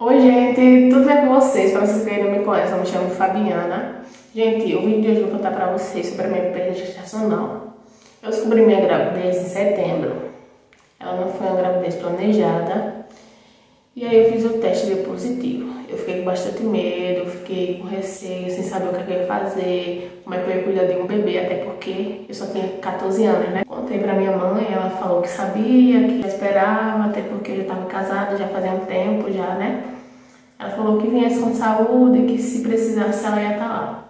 Oi gente, tudo bem com vocês? Para vocês que ainda não me conhecem, eu me chamo Fabiana. Gente, o vídeo de hoje eu vou contar para vocês sobre a minha perda gestacional. Eu descobri minha gravidez em setembro. Ela não foi uma gravidez planejada. E aí eu fiz o teste e deu positivo. Eu fiquei com bastante medo, fiquei com receio, sem saber o que eu ia fazer, como é que eu ia cuidar de um bebê, até porque eu só tinha 14 anos, né? Contei pra minha mãe, ela falou que sabia, que esperava, até porque eu já estava casada, já fazia um tempo já, né? Ela falou que viesse com saúde, que se precisasse ela ia estar lá.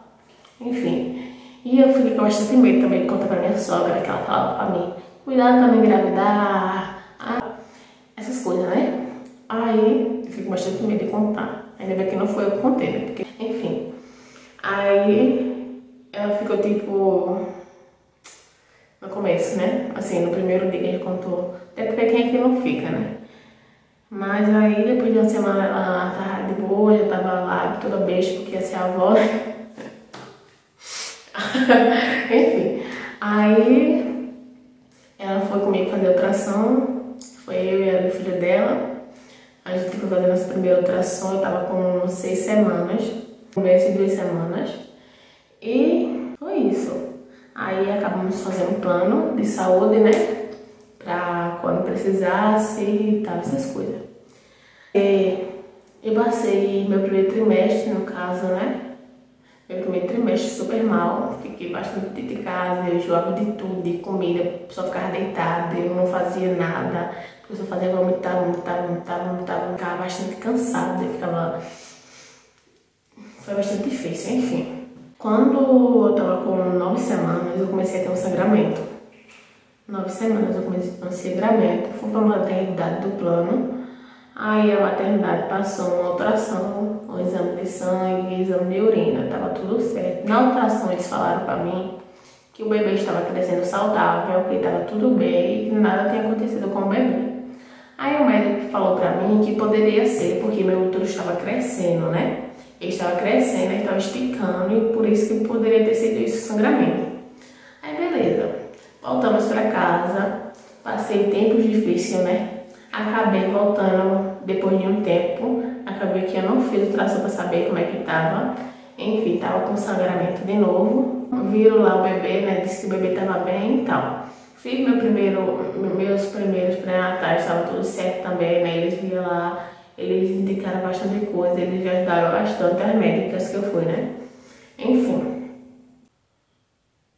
Enfim, e eu fiquei com bastante medo também de contar pra minha sogra, que ela falava pra mim, cuidado pra não engravidar, essas coisas, né? Aí eu fico com bastante medo de contar. Ainda bem que não foi eu que contei, né? Porque, enfim. Aí ela ficou tipo no começo, né? Assim, no primeiro dia que a gente contou. Até porque quem é que não fica, né? Mas aí depois de uma semana ela tava de boa, já tava lá toda beijo porque ia ser a avó. Enfim. Aí ela foi comigo fazer ultrassom. Foi eu e a filha dela. A gente foi fazer nossa primeira ultrassom, eu tava com 6 semanas, um mês e 2 semanas. E foi isso. Aí acabamos fazendo um plano de saúde, né? Pra quando precisasse e tal, essas coisas. E eu passei meu primeiro trimestre, no caso, né? Meu primeiro trimestre super mal. Fiquei bastante tempo em casa, eu enjoava de tudo, de comida, só ficava deitada, eu não fazia nada. Eu só fazia vomitar, ficava bastante cansada, foi bastante difícil, enfim. Quando eu tava com 9 semanas, eu comecei a ter um sangramento. 9 semanas eu comecei a ter um sangramento, fui pra maternidade do plano. Aí a maternidade passou uma ultrassom, um exame de sangue, exame de urina, tava tudo certo. Na ultrassom eles falaram pra mim que o bebê estava crescendo saudável, que estava tudo bem e que nada tinha acontecido com o bebê. Aí o médico falou pra mim que poderia ser porque meu útero estava crescendo, né? Ele estava crescendo, ele estava esticando e por isso que poderia ter sido isso, sangramento. Aí beleza, voltamos pra casa, passei tempos difíceis, né? Acabei voltando depois de um tempo, acabei que eu não fiz ultrassom pra saber como é que tava. Enfim, tava com sangramento de novo. Viram lá o bebê, né? Disse que o bebê tava bem e tal. Fiz meus primeiros pré-natais, estava tudo certo também, né? Eles viram lá, eles indicaram bastante coisa, eles me ajudaram bastante, as médicas que eu fui, né? Enfim.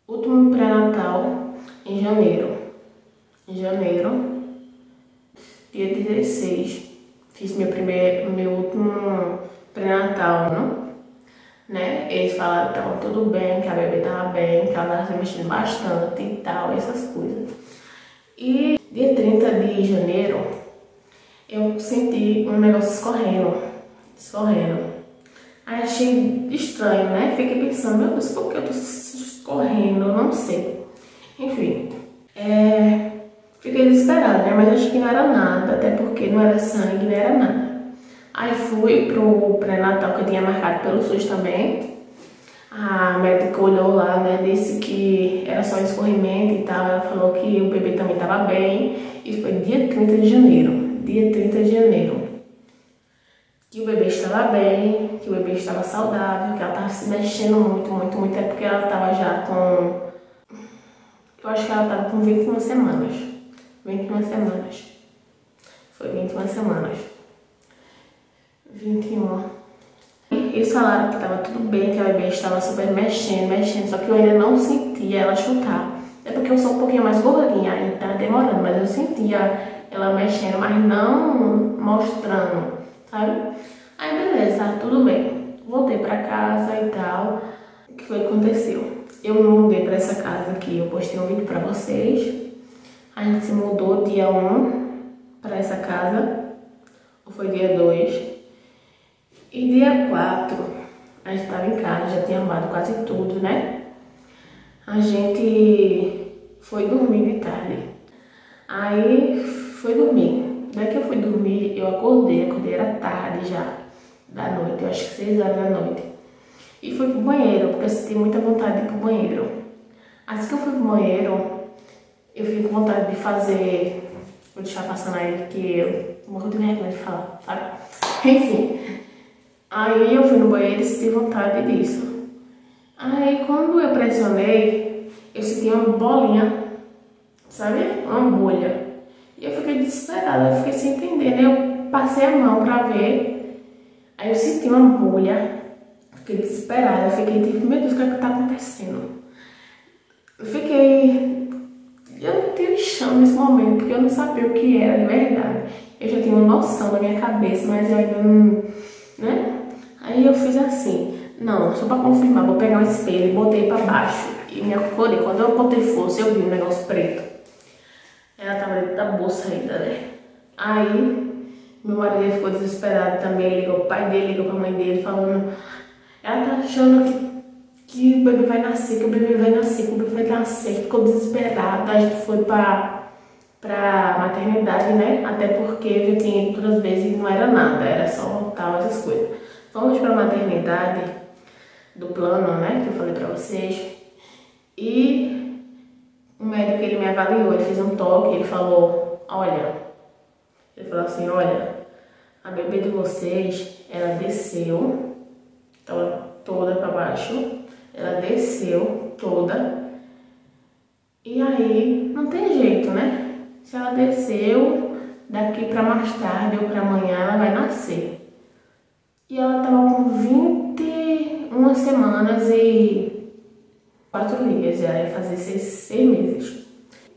Último pré-natal em janeiro. Em janeiro, dia 16, fiz meu último pré-natal, não? Né? Eles falaram que estavam tudo bem, que a bebê estava bem, que ela estava se mexendo bastante e tal, essas coisas. E dia 30 de janeiro, eu senti um negócio escorrendo. Aí achei estranho, né? Fiquei pensando, meu Deus, por que eu tô escorrendo? Eu não sei. Enfim, fiquei desesperada, né? Mas acho que não era nada, até porque não era sangue, não era nada. Aí fui pro pré-natal que eu tinha marcado pelo SUS também. A médica olhou lá, né, disse que era só escorrimento e tal. Ela falou que o bebê também estava bem. Isso foi dia 30 de janeiro. Dia 30 de janeiro. Que o bebê estava bem, que o bebê estava saudável, que ela estava se mexendo muito. É porque ela estava já com... Eu acho que ela estava com 21 semanas. 21 semanas. Foi 21 semanas. 21. Eles falaram que estava tudo bem, que a bebê estava super mexendo, só que eu ainda não sentia ela chutar. É porque eu sou um pouquinho mais gordinha, ainda tá demorando, mas eu sentia ela mexendo, mas não mostrando, sabe? Aí beleza, tá tudo bem. Voltei pra casa e tal. O que foi que aconteceu? Eu me mudei pra essa casa aqui, eu postei um vídeo pra vocês. A gente se mudou dia 1 pra essa casa, ou foi dia 2. E dia 4, a gente estava em casa, já tinha arrumado quase tudo, né? A gente foi dormir de tarde. Aí foi dormir. Daí que eu fui dormir, eu acordei era tarde já, da noite, eu acho que 6 horas da noite. E fui pro banheiro, porque eu senti muita vontade de ir pro banheiro. Assim que eu fui pro banheiro, eu fiquei com vontade de fazer... Vou deixar passando aí, que eu morro de vergonha de falar, sabe? Enfim, aí eu fui no banheiro e senti vontade disso. Aí quando eu pressionei, eu senti uma bolinha, sabe? Uma bolha. E eu fiquei desesperada, eu fiquei sem entender, né? Eu passei a mão pra ver, aí eu senti uma bolha, fiquei desesperada, eu fiquei tipo, meu Deus, o que é que tá acontecendo? Eu não tive chão nesse momento, porque eu não sabia o que era de verdade. Eu já tinha uma noção na minha cabeça, mas eu ainda não, né? Aí eu fiz assim, não, só pra confirmar, vou pegar um espelho e botei pra baixo. E me acorrei, quando eu botei força, eu vi um negócio preto. Ela tava dentro da bolsa ainda, né? Aí, meu marido ficou desesperado também, ligou o pai dele, ligou pra mãe dele, falando, ela tá achando que o bebê vai nascer, que o bebê vai nascer, que o bebê vai nascer. Ficou desesperada, a gente foi pra maternidade, né? Até porque eu já tinha ido todas as vezes e não era nada, era só tal, essas coisas. Fomos pra maternidade do plano, né? Que eu falei pra vocês. E o médico, ele me avaliou, ele fez um toque, ele falou, ele falou assim, olha, a bebê de vocês, ela desceu, tava toda pra baixo, ela desceu toda, e aí não tem jeito, né? Se ela desceu, daqui pra mais tarde ou pra amanhã ela vai nascer. E ela tava com 21 semanas e 4 dias, ela ia fazer 6 meses.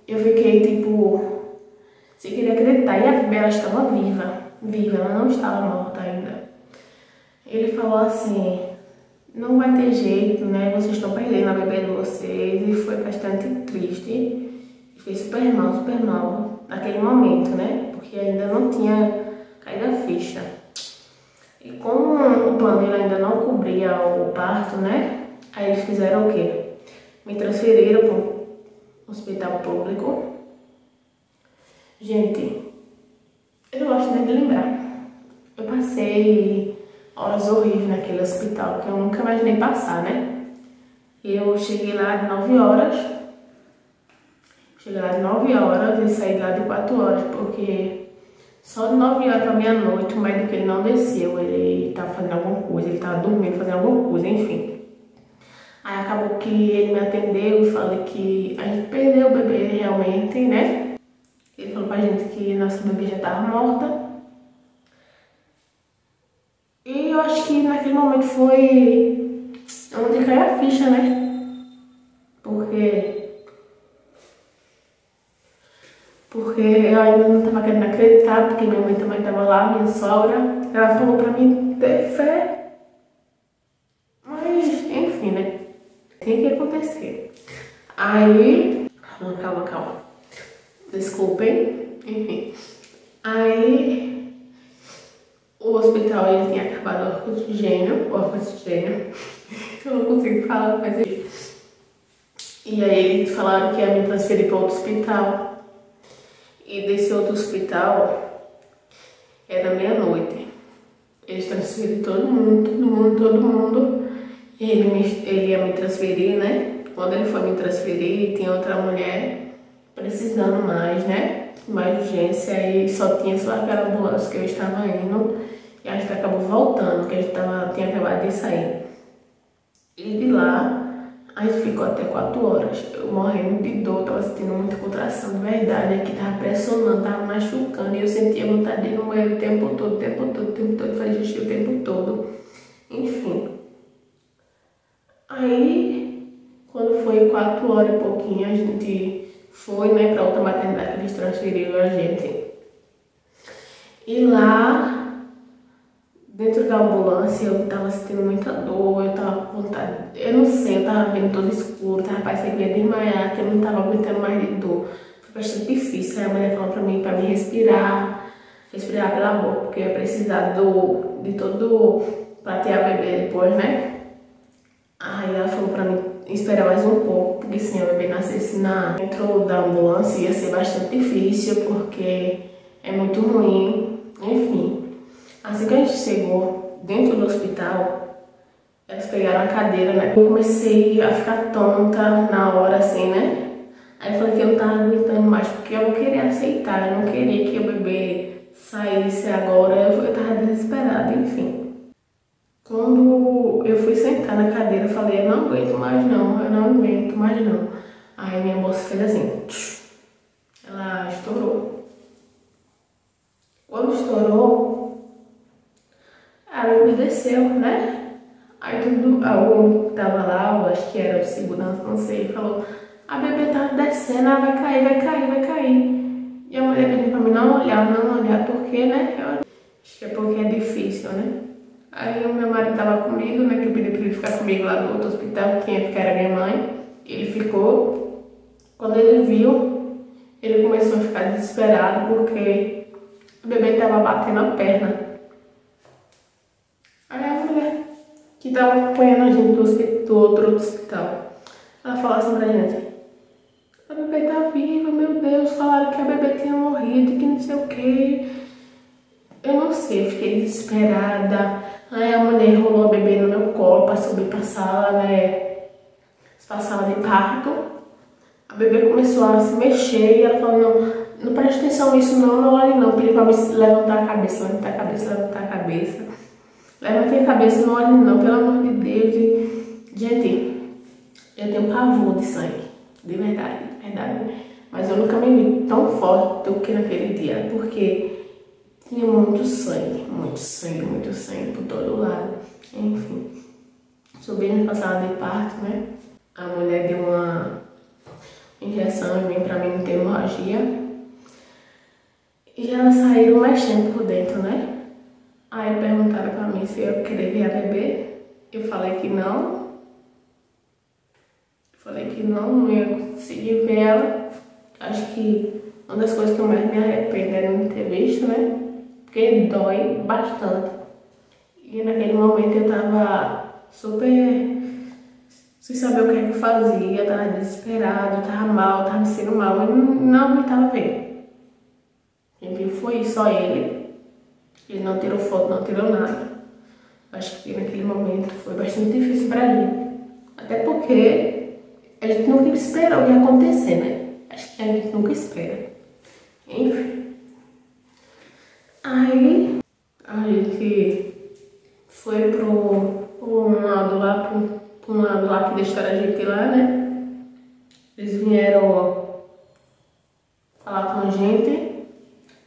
Eu fiquei tipo, sem querer acreditar, e a bebê ela estava viva, ela não estava morta ainda. Ele falou assim, não vai ter jeito, né? Vocês estão perdendo a bebê de vocês. E foi bastante triste. Fiquei super mal naquele momento, né? Porque ainda não tinha caído a ficha. E como o plano ele ainda não cobria o parto, né? Aí eles fizeram o quê? Me transferiram para um hospital público. Gente, eu não gosto nem de lembrar. Eu passei horas horríveis naquele hospital, que eu nunca imaginei passar, né? Eu cheguei lá de 9 horas. Cheguei lá de 9 horas e saí lá de 4 horas, porque só de 9 horas pra meia-noite o médico ele não desceu, ele tava fazendo alguma coisa, ele tava dormindo, fazendo alguma coisa, enfim. Aí acabou que ele me atendeu e falou que a gente perdeu o bebê realmente, né? Ele falou pra gente que nossa bebê já tava morta. E eu acho que naquele momento foi onde caiu a ficha, né? Porque eu ainda não estava querendo acreditar, porque minha mãe também estava lá, minha sogra. Ela falou pra mim ter fé. Mas, enfim, né? Tem que acontecer. Aí... Calma. Desculpem. Enfim. Aí... O hospital, ele tinha acabado o oxigênio. Eu não consigo falar, mas... E aí eles falaram que ia me transferir para outro hospital. E desse outro hospital era meia-noite. Eles transferiram todo mundo. E ele ia me transferir, né? Quando ele foi me transferir, tinha outra mulher precisando mais, né? Mais urgência. E só tinha aquela ambulância que eu estava indo. E a gente acabou voltando, porque a gente tinha acabado de sair. E de lá... A gente ficou até 4 horas, eu morrendo de dor, tava sentindo muita contração, de verdade, aqui tava pressionando, tava machucando, e eu sentia vontade de ir no banheiro o tempo todo, fazer xixi o tempo todo, enfim. Aí, quando foi 4 horas e pouquinho, a gente foi, né, pra outra maternidade que eles transferiram a gente. E lá... Dentro da ambulância eu tava sentindo muita dor, eu tava com vontade, eu não sei, eu tava vendo todo escuro, parecendo que ia desmaiar, que eu não tava aguentando mais de dor. Foi bastante difícil, aí a mulher falou pra mim respirar pela boca, porque eu ia precisar de todo, pra ter a bebê depois, né? Aí ela falou pra mim esperar mais um pouco, porque se a bebê nascesse dentro da ambulância ia ser bastante difícil, porque é muito ruim, enfim. Assim que a gente chegou dentro do hospital, elas pegaram a cadeira, né? Eu comecei a ficar tonta na hora, assim, né? Aí eu falei que eu não tava aguentando mais, porque eu não queria aceitar, eu não queria que o bebê saísse agora. Eu tava desesperada, sentar na cadeira. Eu falei, eu não aguento mais não, eu não aguento mais não. Aí minha bolsa fez assim, ela estourou. Quando estourou, a bebê desceu, né? Aí o homem que tava lá, eu acho que era o segurança, não sei, falou, a bebê tá descendo, ela vai cair, vai cair, vai cair. E a mulher pediu pra mim não olhar, porque, né? Eu acho que é porque é difícil, né? Aí o meu marido tava comigo, né? Que eu pedi pra ele ficar comigo lá no outro hospital, quem ia ficar era minha mãe. Ele ficou. Quando ele viu, ele começou a ficar desesperado porque o bebê tava batendo a perna. Aí a mulher que tava acompanhando a gente do outro hospital, ela falou assim pra gente, a bebê tá viva, meu Deus, falaram que a bebê tinha morrido, que não sei o que. Eu não sei, eu fiquei desesperada. Aí a mulher rolou a bebê no meu colo pra subir pra sala, né? Pra sala de parto. A bebê começou a se mexer e ela falou, não preste atenção nisso não olhe não. Pediu pra me levantar a cabeça, levantar a cabeça, levantar a cabeça. Levantei a cabeça, não olhe não, pelo amor de Deus. E, gente, eu tenho pavor de sangue, de verdade, de verdade. Mas eu nunca me vi tão forte do que naquele dia, porque tinha muito sangue por todo lado. Enfim, subimos pra sala de parto, né? A mulher deu uma injeção em mim pra mim não ter hemorragia. E elas saíram mexendo por dentro, né? Aí perguntaram pra mim se eu queria ver a bebê. Eu falei que não. Não ia conseguir ver ela. Acho que uma das coisas que eu mais me arrependo é não ter visto, né? Porque dói bastante. E naquele momento eu tava super sem saber o que é que eu fazia, eu tava desesperado, eu tava mal, tava me sentindo mal, eu não aguentava ver. Quem viu foi só ele. Ele não tirou foto, não tirou nada. Acho que naquele momento foi bastante difícil pra gente. Até porque a gente nunca esperou o que ia acontecer, né? Acho que a gente nunca espera. Enfim. Aí a gente foi pro lado lá que deixaram a gente lá, né? Eles vieram falar com a gente,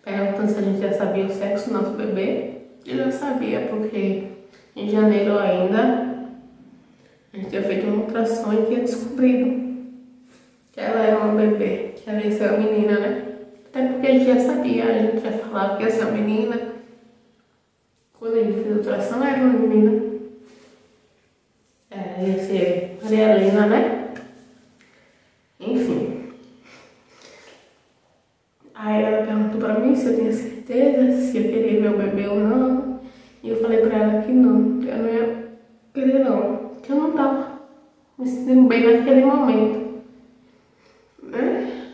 perguntando se a gente já sabia o sexo do nosso bebê. Eu já sabia, porque em janeiro ainda a gente tinha feito uma ultrassom e tinha descobrido que ela era uma bebê, que ela ia ser uma menina, né? Até porque a gente já sabia, a gente já falava que ia ser uma menina. Quando a gente fez a ultrassom, era uma menina. Ia ser Maria Helena, né? Enfim. Aí ela perguntou pra mim se eu tinha certeza, se eu queria ver o bebê ou não. E eu falei pra ela que não, que eu não ia querer não. Que eu não tava me sentindo bem naquele momento, né?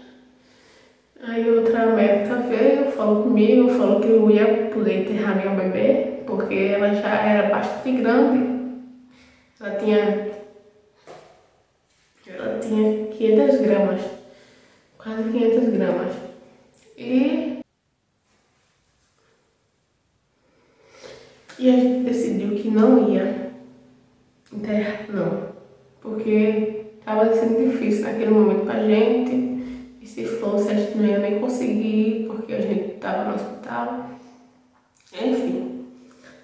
Aí outra médica veio, falou comigo, falou que eu ia poder enterrar meu bebê, porque ela já era bastante grande. Ela tinha 500 gramas, quase 500 gramas. E a gente decidiu que não ia enterrar, não. Porque estava sendo difícil naquele momento pra gente. E se fosse, a gente não ia nem conseguir ir, porque a gente estava no hospital. Enfim.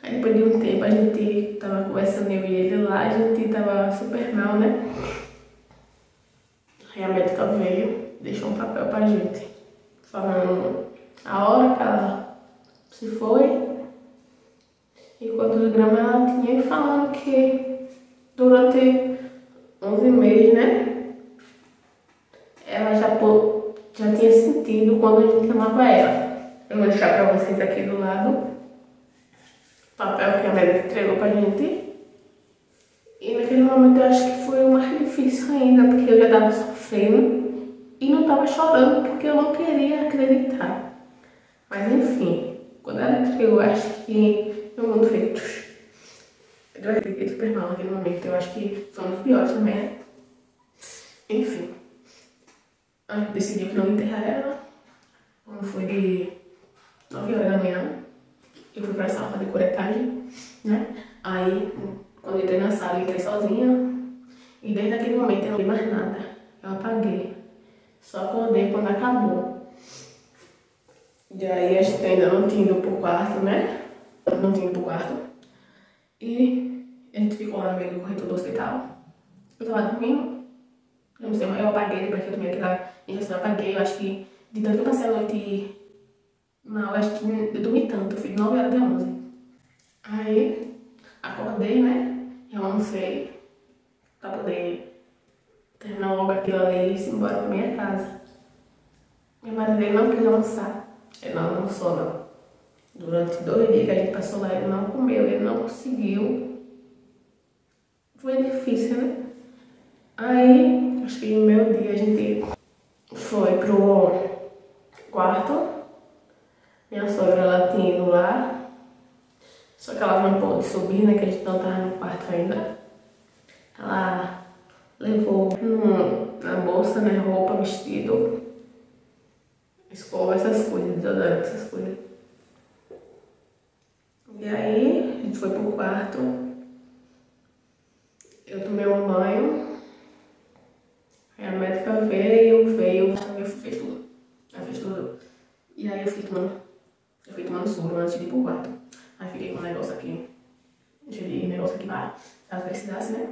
Aí depois de um tempo a gente tava conversando, eu e ele lá, a gente tava super mal, né? Aí a médica veio, deixou um papel pra gente, falando a hora que ela se foi e quantos gramas ela tinha, e falando que durante 11 meses, né? Ela já tinha sentido quando a gente amava ela. Eu vou deixar pra vocês aqui do lado o papel que a médica entregou pra gente. E naquele momento eu acho que foi o mais difícil ainda, porque eu já tava sofrendo e não tava chorando porque eu não queria acreditar. Mas enfim, quando ela entregou, eu acho que meu mundo fez. Eu fiquei super mal naquele momento, eu acho que foi um dos piores também, né? Enfim, a gente decidiu que não ia enterrar ela. Quando foi de 9 horas da manhã, eu fui pra sala de curetagem, né? Aí, quando quando eu entrei na sala, eu entrei sozinha. E desde aquele momento eu não vi mais nada. Eu apaguei. Só acordei quando acabou. E aí a gente ainda não tinha ido pro quarto, né? Não tinha ido pro quarto. E a gente ficou lá no meio do corredor do hospital. Eu tava dormindo. Eu não sei, mas eu apaguei depois que eu tomei aquela injeção. Eu apaguei, eu acho que de tanto que eu passei a noite mal, eu acho que eu dormi tanto. Eu fiz 9 horas da 11. Aí acordei, né? E almocei pra poder terminar logo aquilo ali e ir embora pra minha casa. Meu marido não quis almoçar. Ele não almoçou, não. Durante 2 dias que a gente passou lá, ele não comeu, ele não conseguiu. Foi difícil, né? Aí, acho que no meu dia a gente foi pro quarto. Minha sogra, ela tinha ido lá. Só que ela não pôde subir, né? Que a gente não tava no quarto ainda. Ela levou na bolsa, né? Roupa, vestido, escova, essas coisas, desodorante, essas coisas. E aí, a gente foi pro quarto. Eu tomei um banho. Aí a médica veio, fez tudo. Ela fez tudo. E aí eu fui tomando soro antes de ir pro quarto. Aí fiquei com um negócio aqui. Tirei um negócio aqui pra caso precisasse, né?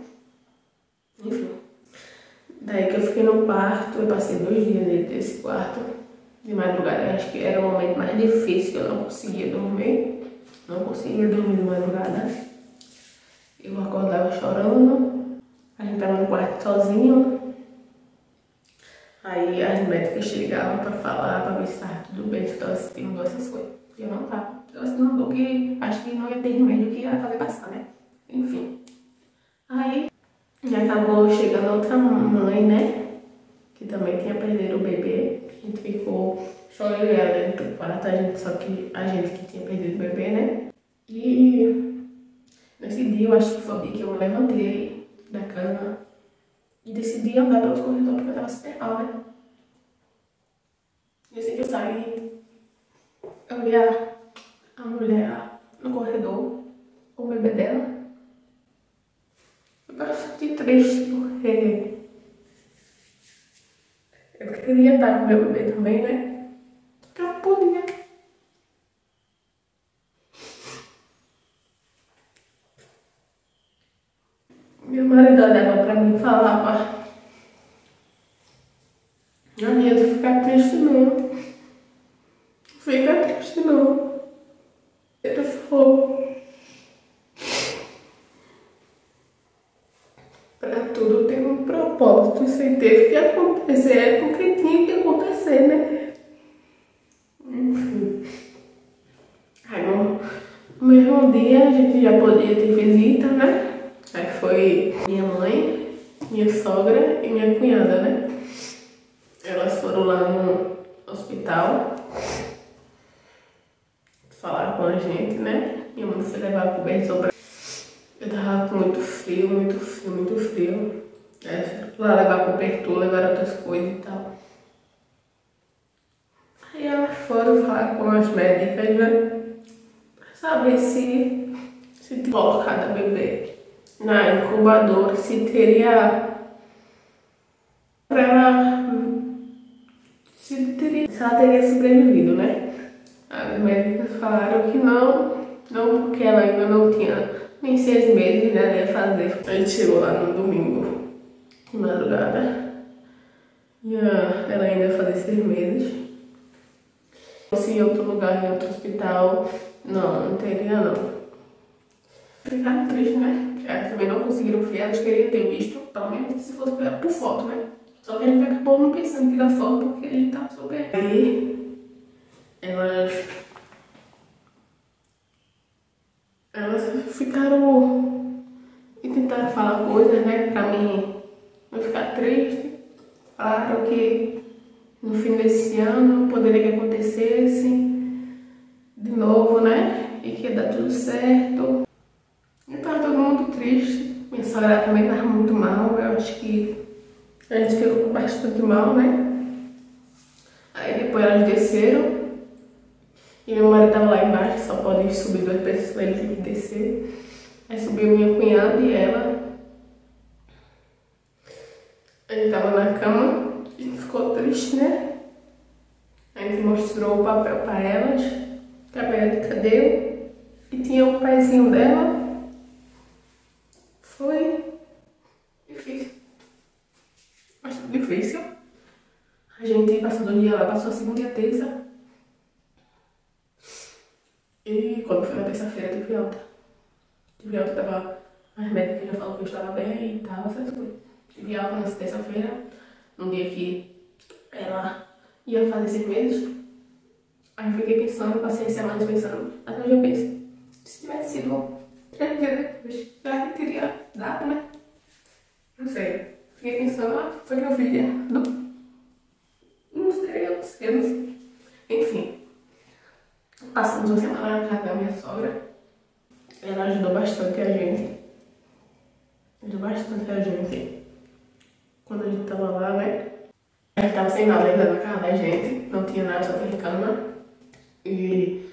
Enfim. Daí que eu fiquei no quarto, eu passei 2 dias dentro desse quarto. De madrugada, eu acho que era o momento mais difícil, que eu não conseguia dormir. Não conseguia dormir de madrugada. Eu acordava chorando. A gente tava no quarto sozinho. Aí as médicas chegavam pra falar, pra ver se tava tudo bem, se eu tava sentindo essas coisas. E eu não tava. Eu assinando porque acho que não ia ter remédio que ia fazer passar, né? Enfim. Aí acabou chegando outra mãe, né? Que também tinha perdido o bebê. A gente ficou só eu e ela dentro do quarto, só que a gente que tinha perdido o bebê, né? E nesse dia eu acho que foi o dia que eu me levantei da cama e decidi andar pelos corredores porque eu tava super mal, né? E assim que eu saí, eu vi a mulher no corredor, o bebê dela. Eu bastante triste porque eu queria estar com meu bebê também, né? Porque eu não podia. Meu marido olhava pra mim e falava: não adianta ficar triste não. Fica triste não. Ele falou: pra tudo tem um propósito. Isso aí teve que acontecer, é porque tinha que acontecer, né? Enfim. Aí no mesmo dia a gente já podia ter visita, né? Aí foi minha mãe, minha sogra e minha cunhada, né? Elas foram lá no hospital falar com a gente, né? Minha mãe foi levar cobertor pra... Eu tava com muito frio, muito frio, muito frio. Lá levar cobertor, levar outras coisas e tal. Aí elas foram falar com as médicas, né? Pra saber se tinha colocado a bebê na incubadora, se teria pra ela, se ela teria sobrevivido, né? As médicas falaram que não porque ela ainda não tinha nem 6 meses, né? Ela ia fazer. A gente chegou lá no domingo, de madrugada, e ela ainda ia fazer 6 meses. Se em outro lugar, em outro hospital, não teria não. Ficaram tristes, né? Elas também não conseguiram ver, elas queriam ter visto, pelo menos se fosse por foto, né? Só que a gente acabou não pensando em tirar foto porque a gente tava super... Aí, elas ficaram e tentaram falar coisas, né, pra mim não ficar triste. Falaram que no fim desse ano poderia que acontecesse de novo, né, e que ia dar tudo certo. E tava todo mundo triste. Minha sogra também tava muito mal, eu acho que a gente ficou bastante mal, né. Aí depois elas desceram e meu marido tava lá embaixo, só pode subir 2 pessoas, ele tem que descer. Aí subiu minha cunhada e ela. A gente tava na cama, a gente ficou triste, né? A gente mostrou o papel pra elas, que a médica deu, e tinha o pezinho dela. Foi difícil. Bastante difícil. A gente passou do dia lá, passou a segunda e a terça. E quando foi na terça-feira, tive alta. Tive alta, tava. As médicas já falaram que eu estava bem e tal, essas coisas. Tive alta nessa terça-feira, no dia que ela ia fazer 6 meses. Aí eu fiquei pensando, passei semanas pensando. Até hoje eu penso, se tivesse sido 3 dias depois, já teria dado, né? Não sei. Fiquei pensando, foi que eu fiz de errado. Não sei. Enfim. Passamos uma semana na casa da minha sogra. Ela ajudou bastante a gente. Quando a gente tava lá, né? A gente tava sem nada ainda na casa da gente. Não tinha nada, só tinha cama. E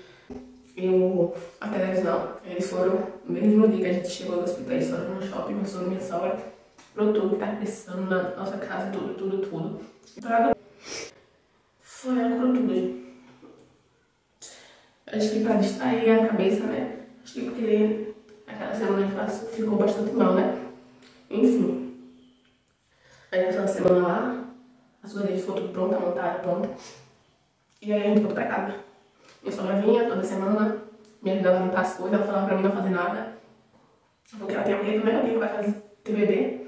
a televisão. Eles foram, no mesmo dia que a gente chegou do hospital, eles foram no shopping, meu sogro e minha sogra. Pro tudo que tá precisando na nossa casa, tudo. Foi ela pro tudo. Acho que pra distrair a cabeça, né? Acho que porque aquela semana que passou ficou bastante mal, né? Enfim. Aí nessa semana lá, as coisas ficou tudo pronta, montada, pronta. E aí a gente voltou pra casa. Minha sogra vinha toda semana, me ajudava a montar as coisas, ela falava pra mim não fazer nada. Porque ela tem medo, né? Que vai fazer TBB.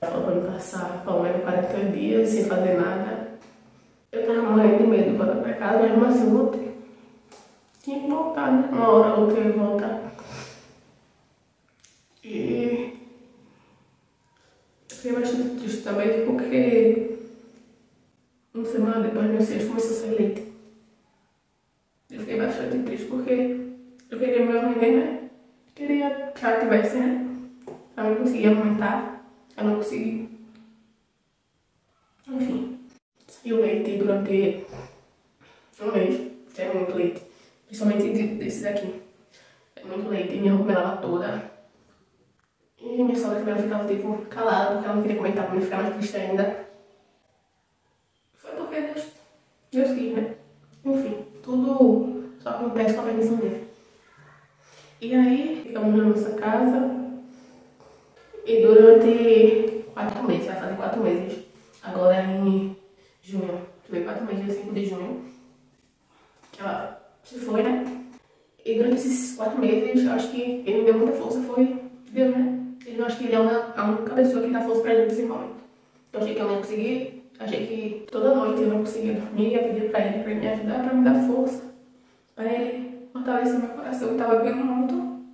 Ela falou pra mim passar pelo menos 40 dias sem fazer nada. Eu tava morrendo de medo de voltar pra casa, mas mesmo assim eu voltei. Tinha que voltar, né? Uma hora ou outra eu ia voltar. E eu fiquei bastante triste também porque uma semana depois meu sexto começou a sair leite. Eu fiquei bastante triste porque eu queria meu neném, né? Queria que ela tivesse, né? Ela não conseguia aumentar, ela não conseguia. Enfim, saiu leite durante um mês, que é muito leite. Principalmente desses aqui. É muito leite, minha roupa melava toda. E minha sogra também ficava tipo calada, porque ela não queria comentar pra mim ficar mais triste ainda. Foi porque Deus quis, né? Enfim, tudo só acontece com a permissão dele. E aí, ficamos na nossa casa. E durante 4 meses, vai fazer 4 meses. Agora em junho. Foi 4 meses, dia 5 de junho. Que ela se foi, né? E durante esses 4 meses, eu acho que ele me deu muita força, foi Deus, né? Eu acho que ele é a única pessoa que dá força pra gente nesse momento. Eu achei que eu não ia conseguir, achei que toda noite eu não conseguia dormir, eu pedia pra ele me ajudar, pra me dar força, pra ele fortalecer meu coração. Eu tava vendo muito,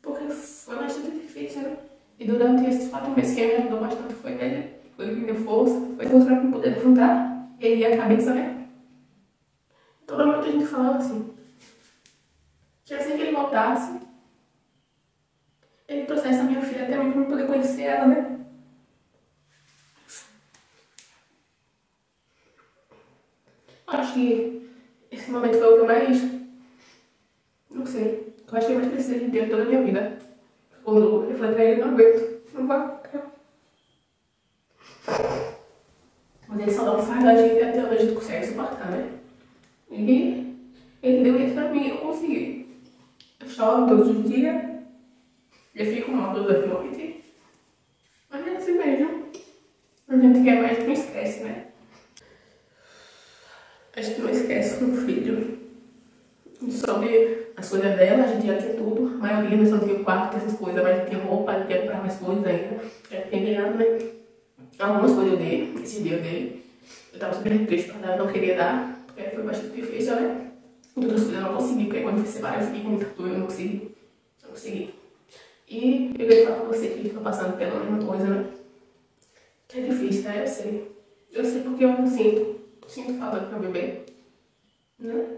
porque foi bastante difícil, né? E durante esses 4 meses que ele me ajudou bastante foi ele que me deu força, foi força pra poder levantar, erguer a cabeça, né? Toda noite a gente falava assim, que assim que ele voltasse, ele trouxesse a minha filha até mim pra eu poder conhecer ela, né? Acho que esse momento foi o que eu mais, não sei, eu acho que eu mais precisei de Deus toda a minha vida. Quando eu falei pra ele, não aguento, não vai. Mas ele só não faz da gente até onde a gente consegue suportar, né? E ele deu isso pra mim, eu consegui. Eu choro todos os dias, eu fico mal toda noite. Mas é assim mesmo. A gente quer mais, não esquece, né? A gente não esquece um filho. Sobre as coisas dela, a gente já tinha tudo. A maioria nós não tinha quarto, essas coisas, mas tinha roupa, a gente ia comprar mais coisas ainda. Já tinha ganhado, né? Algumas coisas eu dei, esse dia eu dei. Eu tava super triste pra dar, eu não queria dar, porque foi bastante difícil, né? E outras coisas eu não consegui, porque quando eu fui separar eu fiquei com muita dor, eu não consegui. Não consegui. E eu queria falar pra você que tá passando pela mesma coisa, né? Que é difícil, né? Eu sei. Eu sei porque eu não sinto falta do meu bebê, né?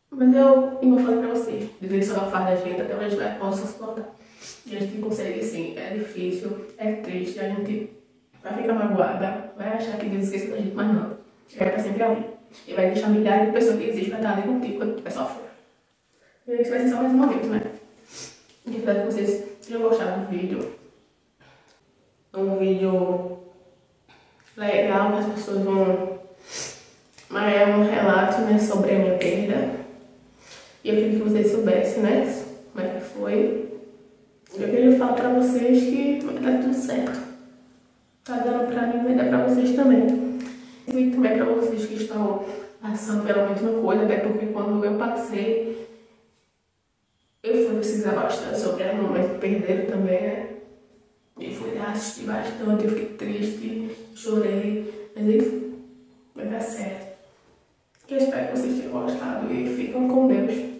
Mas eu vou falar pra vocês, Deus só faz da gente até onde a gente vai possa suportar. E a gente consegue sim, é difícil, é triste, a gente vai ficar magoada, vai achar que Deus esqueceu da gente, mas não. Ele vai estar sempre ali. Ele vai deixar milhares de pessoas que existem pra estar ali contigo quando tu estiver sofrendo. E isso vai ser só mais um momento, né? espero que vocês tenham gostado do vídeo. É um vídeo legal que as pessoas vão... Mas é um relato, né, sobre a minha perda. E eu queria que vocês soubessem, né, como é que foi. Eu queria falar pra vocês que vai dar tudo certo. Tá dando pra mim, vai dar pra vocês também. Esse vídeo também é pra vocês que estão passando pela mesma coisa, até porque quando eu passei, eu fui pesquisar bastante sobre a mamãe que perderam também, né? E fui assistir bastante, eu fiquei triste, chorei, mas enfim, vai dar certo. Eu espero que vocês tenham gostado e ficam com Deus.